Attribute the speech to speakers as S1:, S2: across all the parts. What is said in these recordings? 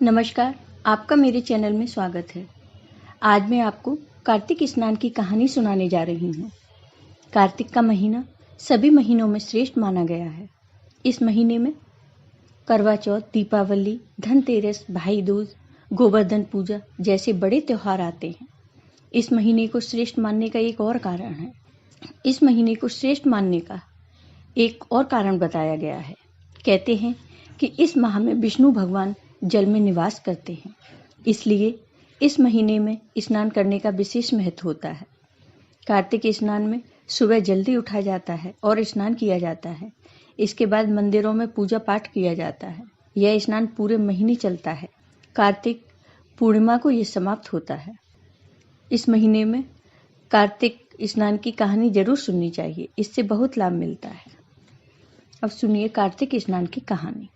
S1: नमस्कार, आपका मेरे चैनल में स्वागत है। आज मैं आपको कार्तिक स्नान की कहानी सुनाने जा रही हूँ। कार्तिक का महीना सभी महीनों में श्रेष्ठ माना गया है। इस महीने में करवा चौथ, दीपावली, धनतेरस, भाई दूज, गोवर्धन पूजा जैसे बड़े त्योहार आते हैं। इस महीने को श्रेष्ठ मानने का एक और कारण है। इस महीने को श्रेष्ठ मानने का एक और कारण बताया गया है। कहते हैं कि इस माह में विष्णु भगवान जल में निवास करते हैं, इसलिए इस महीने में स्नान करने का विशेष महत्व होता है। कार्तिक स्नान में सुबह जल्दी उठा जाता है और स्नान किया जाता है। इसके बाद मंदिरों में पूजा पाठ किया जाता है। यह स्नान पूरे महीने चलता है। कार्तिक पूर्णिमा को यह समाप्त होता है। इस महीने में कार्तिक स्नान की कहानी जरूर सुननी चाहिए, इससे बहुत लाभ मिलता है। अब सुनिए कार्तिक स्नान की कहानी।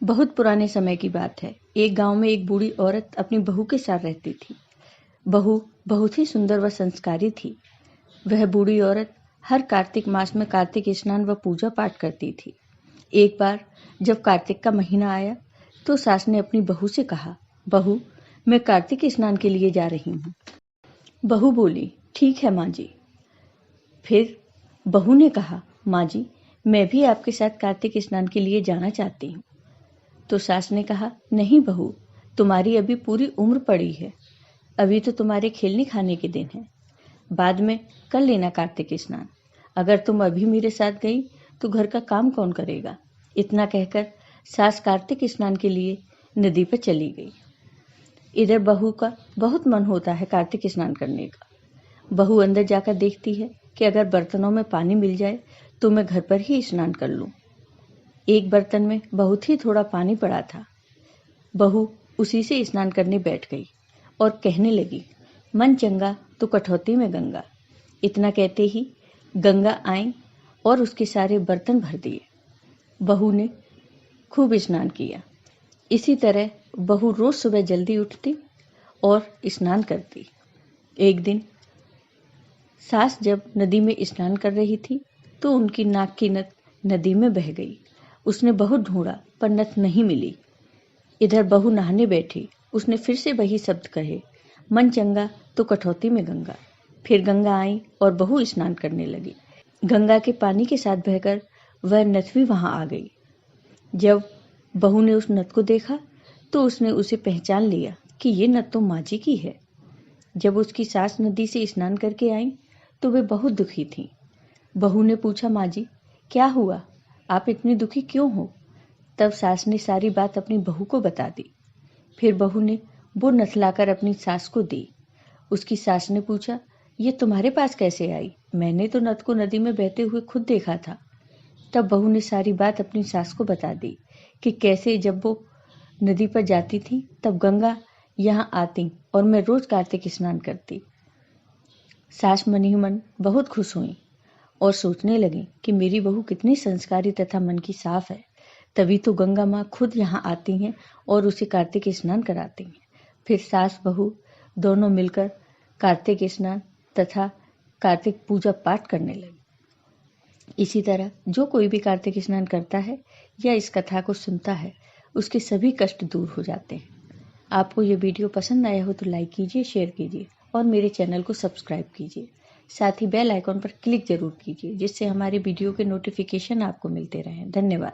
S1: बहुत पुराने समय की बात है। एक गांव में एक बूढ़ी औरत अपनी बहू के साथ रहती थी। बहू बहुत ही सुंदर व संस्कारी थी। वह बूढ़ी औरत हर कार्तिक मास में कार्तिक स्नान व पूजा पाठ करती थी। एक बार जब कार्तिक का महीना आया तो सास ने अपनी बहू से कहा, बहू, मैं कार्तिक स्नान के लिए जा रही हूँ। बहू बोली, ठीक है माँ जी। फिर बहू ने कहा, माँ जी, मैं भी आपके साथ कार्तिक स्नान के लिए जाना चाहती हूँ। तो सास ने कहा, नहीं बहू, तुम्हारी अभी पूरी उम्र पड़ी है। अभी तो तुम्हारे खेलने खाने के दिन हैं। बाद में कर लेना कार्तिक स्नान। अगर तुम अभी मेरे साथ गई तो घर का काम कौन करेगा। इतना कहकर सास कार्तिक स्नान के लिए नदी पर चली गई। इधर बहू का बहुत मन होता है कार्तिक स्नान करने का। बहू अंदर जाकर देखती है कि अगर बर्तनों में पानी मिल जाए तो मैं घर पर ही स्नान कर लूं। एक बर्तन में बहुत ही थोड़ा पानी पड़ा था। बहू उसी से स्नान करने बैठ गई और कहने लगी, मन चंगा तो कठौती में गंगा। इतना कहते ही गंगा आई और उसके सारे बर्तन भर दिए। बहू ने खूब स्नान किया। इसी तरह बहू रोज सुबह जल्दी उठती और स्नान करती। एक दिन सास जब नदी में स्नान कर रही थी तो उनकी नाक की नथ नदी में बह गई। उसने बहुत ढूंढा पर नथ नहीं मिली। इधर बहू नहाने बैठी। उसने फिर से वही शब्द कहे, मन चंगा तो कठौती में गंगा। फिर गंगा आई और बहू स्नान करने लगी। गंगा के पानी के साथ बहकर वह नथ भी वहां आ गई। जब बहू ने उस नथ को देखा तो उसने उसे पहचान लिया कि ये नथ तो माँ जी की है। जब उसकी सास नदी से स्नान करके आई तो वे बहुत दुखी थीं। बहू ने पूछा, माँ जी, क्या हुआ? आप इतनी दुखी क्यों हो? तब सास ने सारी बात अपनी बहू को बता दी। फिर बहू ने वो नथ लाकर अपनी सास को दी। उसकी सास ने पूछा, ये तुम्हारे पास कैसे आई? मैंने तो नथ को नदी में बहते हुए खुद देखा था। तब बहू ने सारी बात अपनी सास को बता दी कि कैसे जब वो नदी पर जाती थी तब गंगा यहाँ आती और मैं रोज कार्तिक स्नान करती। सास मन ही मन बहुत खुश हुई और सोचने लगी कि मेरी बहू कितनी संस्कारी तथा मन की साफ है। तभी तो गंगा माँ खुद यहाँ आती हैं और उसे कार्तिक स्नान कराती हैं। फिर सास बहू दोनों मिलकर कार्तिक स्नान तथा कार्तिक पूजा पाठ करने लगी। इसी तरह जो कोई भी कार्तिक स्नान करता है या इस कथा को सुनता है, उसके सभी कष्ट दूर हो जाते हैं। आपको ये वीडियो पसंद आया हो तो लाइक कीजिए, शेयर कीजिए और मेरे चैनल को सब्सक्राइब कीजिए। साथ ही बेल आइकॉन पर क्लिक जरूर कीजिए जिससे हमारे वीडियो के नोटिफिकेशन आपको मिलते रहें। धन्यवाद।